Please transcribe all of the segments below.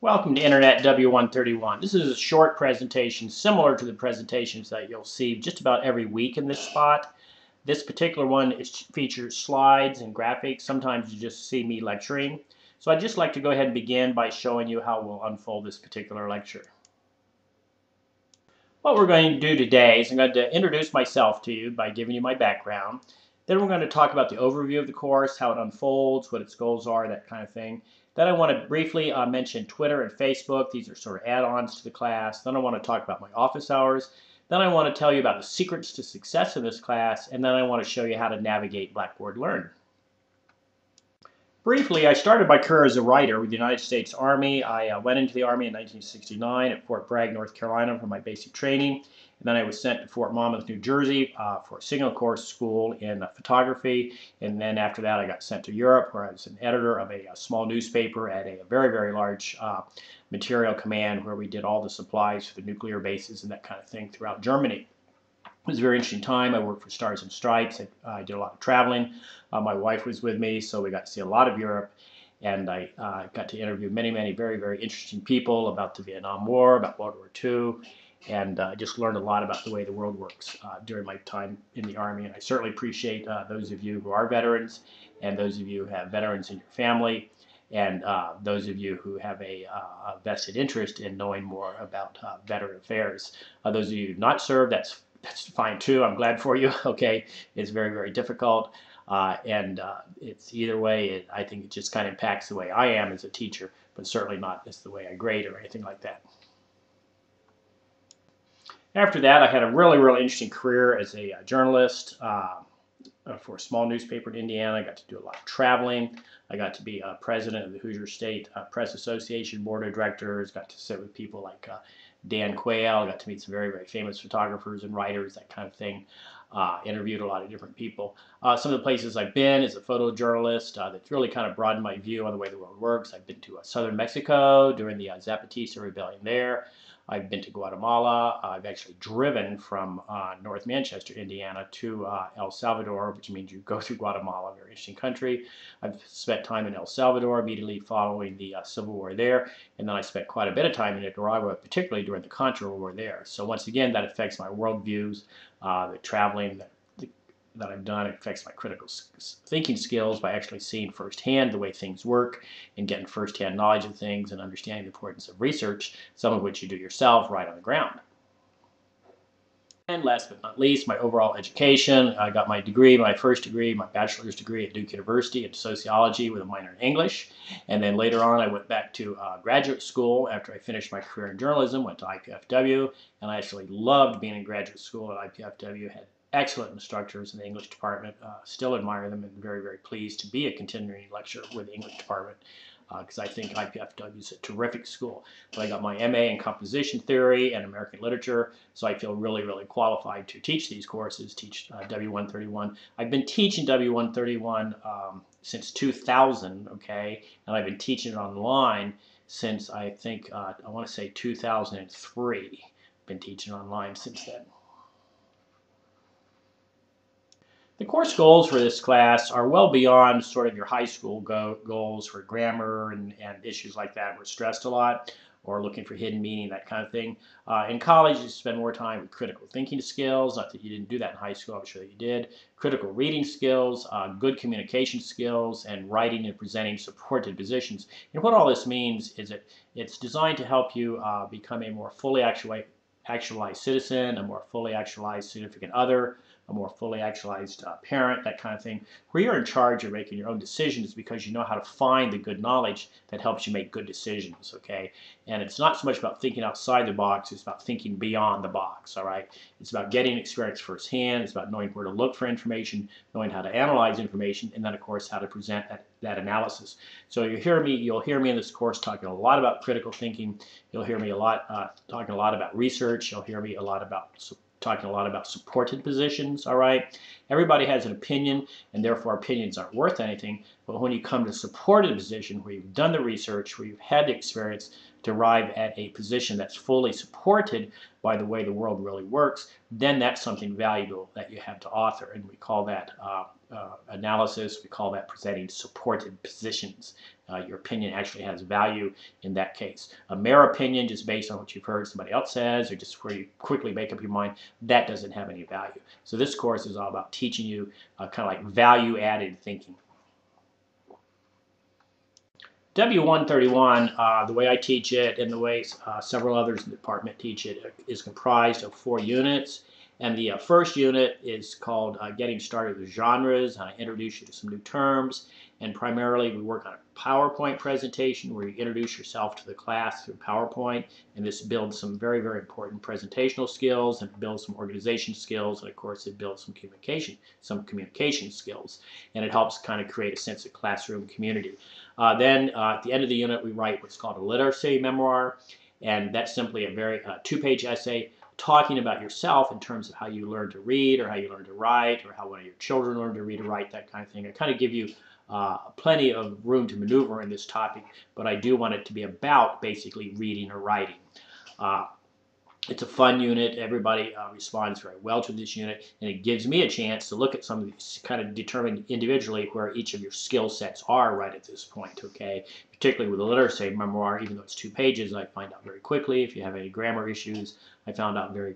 Welcome to Internet W131. This is a short presentation similar to the presentations that you'll see just about every week in this spot. This particular one features slides and graphics. Sometimes you just see me lecturing. So I'd just like to go ahead and begin by showing you how we'll unfold this particular lecture. What we're going to do today is I'm going to introduce myself to you by giving you my background. Then we're going to talk about the overview of the course, how it unfolds, what its goals are, that kind of thing. Then I want to briefly mention Twitter and Facebook. These are sort of add-ons to the class. Then I want to talk about my office hours. Then I want to tell you about the secrets to success in this class. And then I want to show you how to navigate Blackboard Learn. Briefly, I started my career as a writer with the United States Army. I went into the Army in 1969 at Fort Bragg, North Carolina for my basic training. And then I was sent to Fort Monmouth, New Jersey for a signal course school in photography. And then after that, I got sent to Europe where I was an editor of a small newspaper at a very, very large material command where we did all the supplies for the nuclear bases and that kind of thing throughout Germany. It was a very interesting time. I worked for Stars and Stripes. I did a lot of traveling. My wife was with me, so we got to see a lot of Europe. And I got to interview many, many very, very interesting people about the Vietnam War, about World War II, and just learned a lot about the way the world works during my time in the Army. And I certainly appreciate those of you who are veterans, and those of you who have veterans in your family, and those of you who have a vested interest in knowing more about veteran affairs. Those of you who have not served, that's fine too. I'm glad for you. Okay, it's very, very difficult. It's either way, I think it just kind of impacts the way I am as a teacher, but certainly not as the way I grade or anything like that. After that, I had a really, really interesting career as a journalist for a small newspaper in Indiana. I got to do a lot of traveling. I got to be president of the Hoosier State Press Association Board of Directors, got to sit with people like Dan Quayle. I got to meet some very, very famous photographers and writers, that kind of thing. Interviewed a lot of different people. Some of the places I've been as a photojournalist that's really kind of broadened my view on the way the world works. I've been to southern Mexico during the Zapatista rebellion there. I've been to Guatemala. I've actually driven from North Manchester, Indiana to El Salvador, which means you go through Guatemala, a very interesting country. I've spent time in El Salvador immediately following the Civil War there, and then I spent quite a bit of time in Nicaragua, particularly during the Contra War there. So once again, that affects my worldviews, the traveling that I've done. It affects my critical thinking skills by actually seeing firsthand the way things work and getting firsthand knowledge of things and understanding the importance of research, some of which you do yourself right on the ground. And last but not least, my overall education. I got my degree, my first degree, my bachelor's degree at Duke University in sociology with a minor in English. And then later on, I went back to graduate school after I finished my career in journalism, went to IPFW, and I actually loved being in graduate school at IPFW, had excellent instructors in the English department. Still admire them and very, very pleased to be a continuing lecturer with the English department because I think IPFW is a terrific school. So I got my MA in composition theory and American literature, so I feel really, really qualified to teach these courses, teach W131. I've been teaching W131 since 2000, okay, and I've been teaching it online since I think, I want to say 2003. Been teaching online since then. The course goals for this class are well beyond sort of your high school goals for grammar and issues like that. We're stressed a lot or looking for hidden meaning, that kind of thing. In college, you spend more time with critical thinking skills. Not that you didn't do that in high school, I'm sure that you did. Critical reading skills, good communication skills, and writing and presenting supported positions. And what all this means is that it's designed to help you become a more fully actualized citizen, a more fully actualized significant other, a more fully actualized parent, that kind of thing, where you're in charge of making your own decisions because you know how to find the good knowledge that helps you make good decisions, okay? And it's not so much about thinking outside the box, it's about thinking beyond the box, all right? It's about getting experience firsthand, it's about knowing where to look for information, knowing how to analyze information, and then, of course, how to present that analysis. So you'll hear me in this course talking a lot about critical thinking. You'll hear me a lot talking a lot about research. You'll hear me talking a lot about supported positions, all right? Everybody has an opinion, and therefore opinions aren't worth anything. But when you come to supported position, where you've done the research, where you've had the experience to arrive at a position that's fully supported by the way the world really works, then that's something valuable that you have to offer, and we call that analysis. We call that presenting supported positions. Your opinion actually has value in that case. A mere opinion just based on what you've heard somebody else says or just where you quickly make up your mind, that doesn't have any value. So this course is all about teaching you kind of like value-added thinking. W131, the way I teach it and the way several others in the department teach it, is comprised of 4 units. And the first unit is called Getting Started with Genres. I introduce you to some new terms. And primarily we work on a PowerPoint presentation where you introduce yourself to the class through PowerPoint. And this builds some very, very important presentational skills and builds some organization skills. And of course it builds some communication skills. And it helps kind of create a sense of classroom community. Then at the end of the unit we write what's called a literacy memoir. And that's simply a very 2-page essay talking about yourself in terms of how you learn to read or how you learn to write or how one of your children learn to read or write, that kind of thing. I kind of give you plenty of room to maneuver in this topic, but I do want it to be about basically reading or writing. It's a fun unit. Everybody responds very well to this unit, and it gives me a chance to look at some of these, kind of determine individually where each of your skill sets are right at this point, okay? Particularly with the literacy memoir, even though it's 2 pages, I find out very quickly if you have any grammar issues. I found out very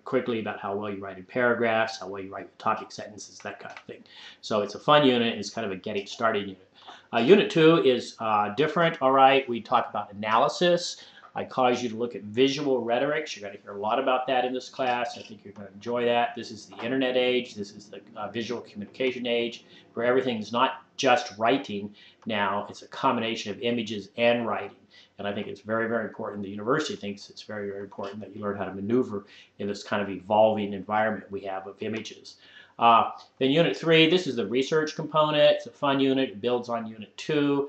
quickly about how well you write in paragraphs, how well you write topic sentences, that kind of thing. So it's a fun unit, and it's kind of a getting started unit. Unit 2 is different, all right? We talk about analysis. I cause you to look at visual rhetorics. You're going to hear a lot about that in this class. I think you're going to enjoy that. This is the internet age. This is the visual communication age, where everything is not just writing now. It's a combination of images and writing. And I think it's very, very important. The university thinks it's very, very important that you learn how to maneuver in this kind of evolving environment we have of images. Then Unit 3, this is the research component. It's a fun unit. It builds on Unit 2.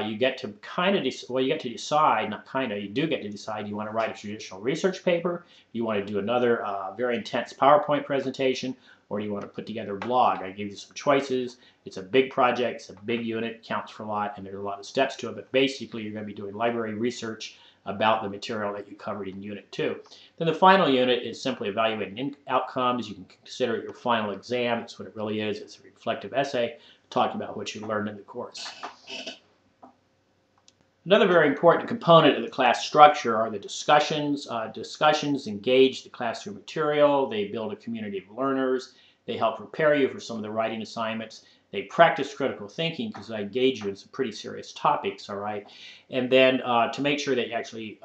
You get to you get to decide, not kind of, you do get to decide, you want to write a traditional research paper, you want to do another very intense PowerPoint presentation, or you want to put together a blog. I give you some choices. It's a big project, it's a big unit, counts for a lot, and there's a lot of steps to it, but basically you're going to be doing library research about the material that you covered in Unit 2. Then the final unit is simply evaluating outcomes. You can consider it your final exam. That's what it really is. It's a reflective essay talking about what you learned in the course. Another very important component of the class structure are the discussions. Discussions engage the classroom material. They build a community of learners. They help prepare you for some of the writing assignments. They practice critical thinking because I engage you in some pretty serious topics, all right? And then to make sure that you actually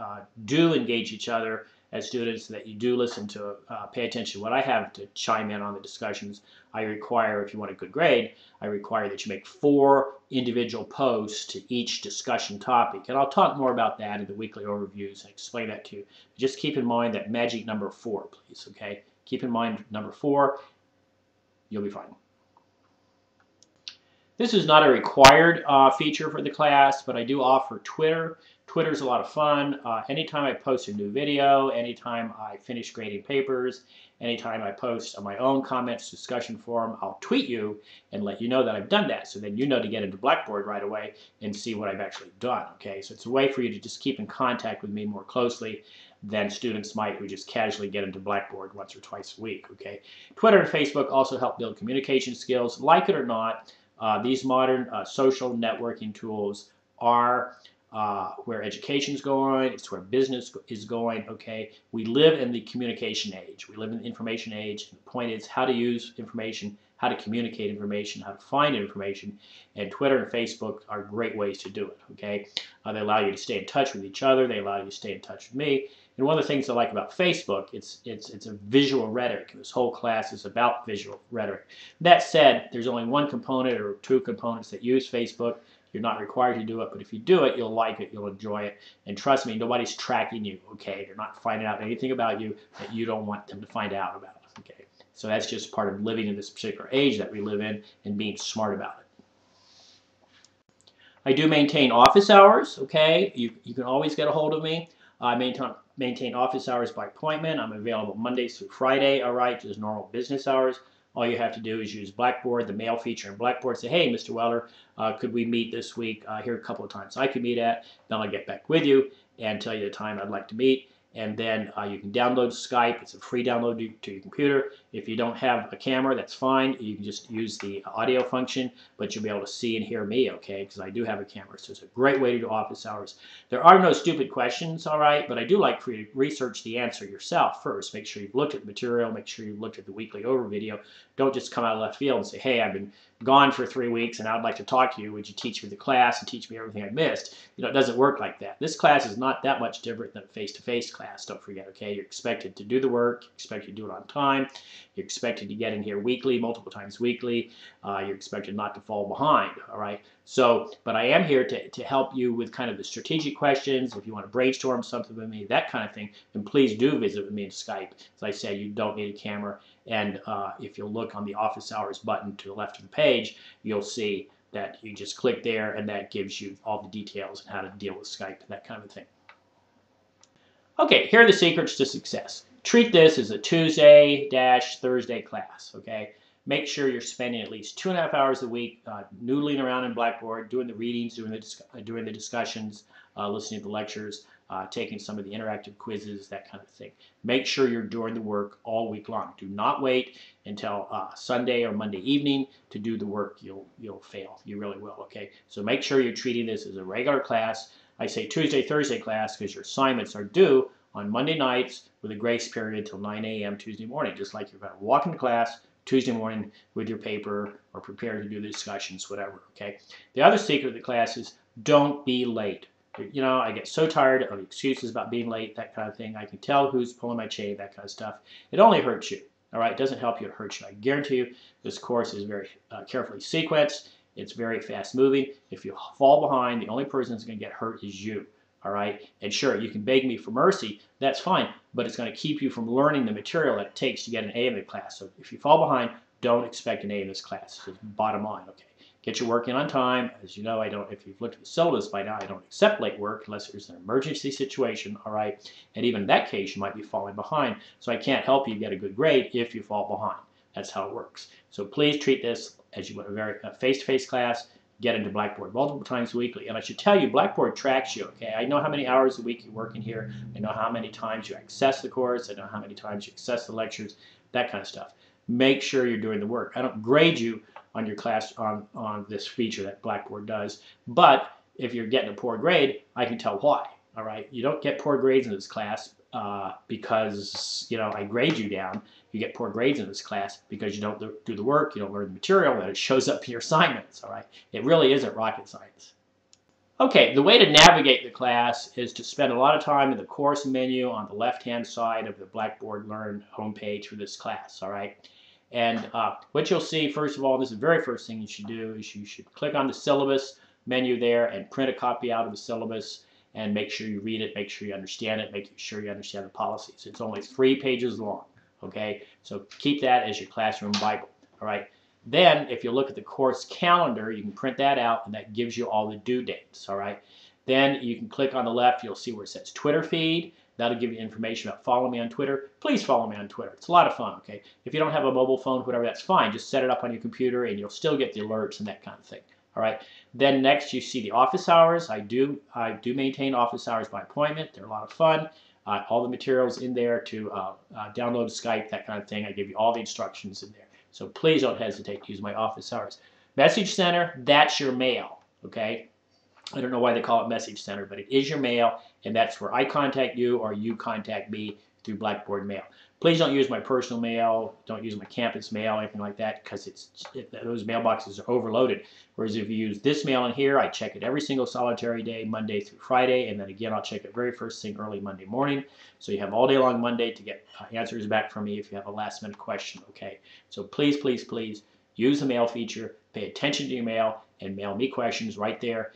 do engage each other as students, that you do listen to, pay attention to what I have to chime in on the discussions, I require, if you want a good grade, I require that you make 4 individual posts to each discussion topic. And I'll talk more about that in the weekly overviews and explain that to you. Just keep in mind that magic number 4, please, okay? Keep in mind number 4, you'll be fine. This is not a required feature for the class, but I do offer Twitter. Twitter's a lot of fun. Anytime I post a new video, anytime I finish grading papers, anytime I post on my own comments discussion forum, I'll tweet you and let you know that I've done that. So then you know to get into Blackboard right away and see what I've actually done. Okay, so it's a way for you to just keep in contact with me more closely than students might who just casually get into Blackboard once or twice a week. Okay, Twitter and Facebook also help build communication skills. Like it or not, these modern social networking tools are where education is going, it's where business is going, okay? We live in the communication age. We live in the information age. And the point is how to use information, how to communicate information, how to find information, and Twitter and Facebook are great ways to do it, okay? They allow you to stay in touch with each other. They allow you to stay in touch with me. And one of the things I like about Facebook, it's a visual rhetoric. This whole class is about visual rhetoric. That said, there's only one component or 2 components that use Facebook. You're not required to do it, but if you do it, you'll like it, you'll enjoy it. And trust me, nobody's tracking you, okay? They're not finding out anything about you that you don't want them to find out about, okay? So that's just part of living in this particular age that we live in and being smart about it. I do maintain office hours, okay? You can always get a hold of me. I maintain office hours by appointment. I'm available Mondays through Friday, all right, just normal business hours. All you have to do is use Blackboard, the mail feature in Blackboard. Say, hey, Mr. Weller, could we meet this week? Here are a couple of times I could meet at. Then I'll get back with you and tell you the time I'd like to meet. And then you can download Skype. It's a free download to your computer. If you don't have a camera, that's fine. You can just use the audio function, but you'll be able to see and hear me, okay, because I do have a camera. So it's a great way to do office hours. There are no stupid questions, all right, but I do like for you to research the answer yourself first. Make sure you've looked at the material. Make sure you've looked at the weekly over video. Don't just come out of left field and say, hey, I've been gone for 3 weeks and I'd like to talk to you. Would you teach me the class and teach me everything I missed? You know, it doesn't work like that. This class is not that much different than a face-to-face class. Don't forget, okay? You're expected to do the work. You're expected to do it on time. You're expected to get in here weekly, multiple times weekly. You're expected not to fall behind, all right? So, but I am here to help you with kind of the strategic questions. If you want to brainstorm something with me, that kind of thing, then please do visit with me in Skype. As I say, you don't need a camera. And if you'll look on the office hours button to the left of the page, you'll see that you just click there and that gives you all the details on how to deal with Skype and that kind of thing. Okay, here are the secrets to success. Treat this as a Tuesday-Thursday class, okay? Make sure you're spending at least 2.5 hours a week noodling around in Blackboard, doing the readings, doing the discussions, listening to the lectures, taking some of the interactive quizzes, that kind of thing. Make sure you're doing the work all week long. Do not wait until Sunday or Monday evening to do the work. You'll fail. You really will, okay? So make sure you're treating this as a regular class. I say Tuesday-Thursday class because your assignments are due on Monday nights with a grace period till 9 a.m. Tuesday morning, just like you're going to walk into class Tuesday morning with your paper or prepare to do the discussions, whatever, okay? The other secret of the class is don't be late. You know, I get so tired of excuses about being late, that kind of thing. I can tell who's pulling my chain, that kind of stuff. It only hurts you, all right? It doesn't help you, it hurts you. I guarantee you this course is very carefully sequenced. It's very fast moving. If you fall behind, the only person that's going to get hurt is you, all right? And sure, you can beg me for mercy, that's fine, but it's going to keep you from learning the material that it takes to get an A in the class. So if you fall behind, don't expect an A in this class. It's bottom line, okay? Get your work in on time. As you know, if you've looked at the syllabus by now, I don't accept late work unless there's an emergency situation, all right? And even in that case, you might be falling behind. So I can't help you get a good grade if you fall behind. That's how it works. So please treat this as you would a face-to-face class. Get into Blackboard multiple times weekly. And I should tell you, Blackboard tracks you, okay? I know how many hours a week you work in here. I know how many times you access the course. I know how many times you access the lectures, that kind of stuff. Make sure you're doing the work. I don't grade you on your class on this feature that Blackboard does, but if you're getting a poor grade, I can tell why, all right? You don't get poor grades in this class because, you know, I grade you down. You get poor grades in this class because you don't do the work, you don't learn the material, and it shows up in your assignments, all right? It really isn't rocket science. Okay, the way to navigate the class is to spend a lot of time in the course menu on the left-hand side of the Blackboard Learn homepage for this class, all right? And what you'll see, first of all, this is the very first thing you should do, is you should click on the syllabus menu there and print a copy out of the syllabus and make sure you read it, make sure you understand it, make sure you understand the policies. It's only 3 pages long, okay? So keep that as your classroom Bible, all right? Then, if you look at the course calendar, you can print that out, and that gives you all the due dates, all right? Then you can click on the left, you'll see where it says Twitter feed. That'll give you information about following me on Twitter. Please follow me on Twitter. It's a lot of fun, okay? If you don't have a mobile phone, whatever, that's fine. Just set it up on your computer, and you'll still get the alerts and that kind of thing, all right? Then next, you see the office hours. I do maintain office hours by appointment. They're a lot of fun. All the materials in there to download Skype, that kind of thing. I give you all the instructions in there. So please don't hesitate to use my office hours. Message Center, that's your mail, okay? I don't know why they call it Message Center, but it is your mail, and that's where I contact you or you contact me through Blackboard Mail. Please don't use my personal mail, don't use my campus mail, anything like that, because those mailboxes are overloaded. Whereas if you use this mail in here, I check it every single solitary day, Monday through Friday, and then again I'll check it very first thing early Monday morning. So you have all day long Monday to get answers back from me if you have a last minute question, okay? So please, please, please use the mail feature, pay attention to your mail, and mail me questions right there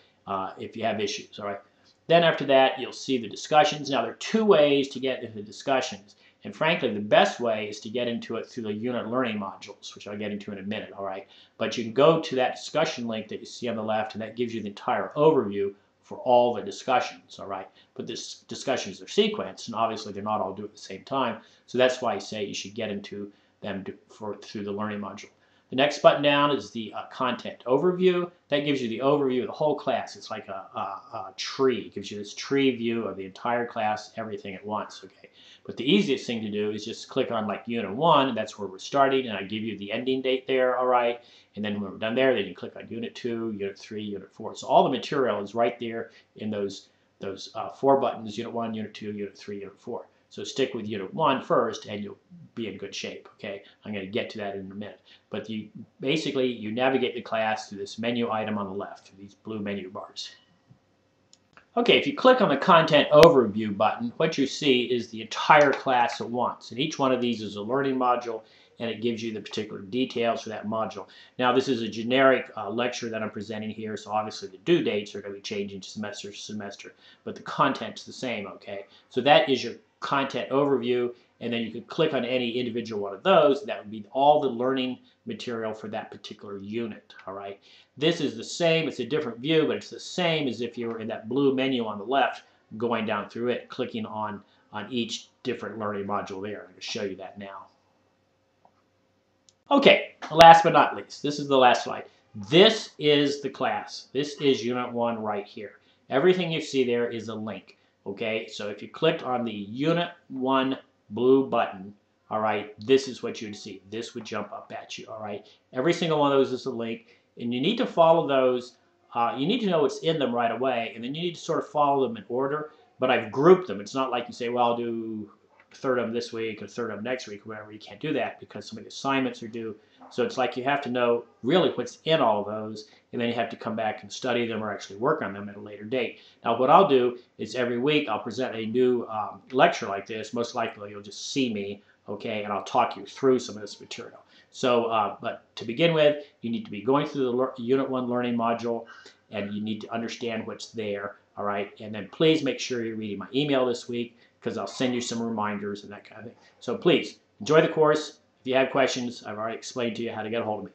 if you have issues, all right? Then after that, you'll see the discussions. Now, there are 2 ways to get into discussions. And frankly, the best way is to get into it through the unit learning modules, which I'll get into in a minute, all right? But you can go to that discussion link that you see on the left, and that gives you the entire overview for all the discussions, all right? But this discussions are sequenced, and obviously they're not all due at the same time. So that's why I say you should get into them through the learning module. The next button down is the content overview. That gives you the overview of the whole class. It's like a tree. It gives you this tree view of the entire class, everything at once. Okay. But the easiest thing to do is just click on like Unit 1. That's where we're starting, and I give you the ending date there. All right. And then when we're done there, then you click on Unit 2, Unit 3, Unit 4. So all the material is right there in those 4 buttons: Unit 1, Unit 2, Unit 3, Unit 4. So stick with Unit 1 first, and you'll be in good shape. Okay, I'm going to get to that in a minute. But you navigate the class through this menu item on the left, these blue menu bars. Okay, if you click on the Content Overview button, what you see is the entire class at once. And each one of these is a learning module, and it gives you the particular details for that module. Now, this is a generic lecture that I'm presenting here, so obviously the due dates are going to be changing semester to semester, but the content's the same, okay? So that is your content overview, and then you could click on any individual one of those. That would be all the learning material for that particular unit, all right? This is the same. It's a different view, but it's the same as if you were in that blue menu on the left, going down through it, clicking on each different learning module there. I'm going to show you that now. Okay, last but not least, this is the last slide. This is the class. This is Unit 1 right here. Everything you see there is a link. Okay, so if you clicked on the Unit 1 blue button, all right, this is what you'd see. This would jump up at you, all right? Every single one of those is a link, and you need to follow those. You need to know what's in them right away, and then you need to sort of follow them in order, but I've grouped them. It's not like you say, well, I'll do a third of them this week, a third of them next week, or whatever. You can't do that because some of the assignments are due. So it's like you have to know really what's in all of those, and then you have to come back and study them or actually work on them at a later date. Now, what I'll do is every week I'll present a new lecture like this. Most likely you'll just see me, okay, and I'll talk you through some of this material. So, but to begin with, you need to be going through the Unit 1 learning module, and you need to understand what's there, all right? And then please make sure you're reading my email this week, because I'll send you some reminders and that kind of thing. So please, enjoy the course. If you have questions, I've already explained to you how to get a hold of me.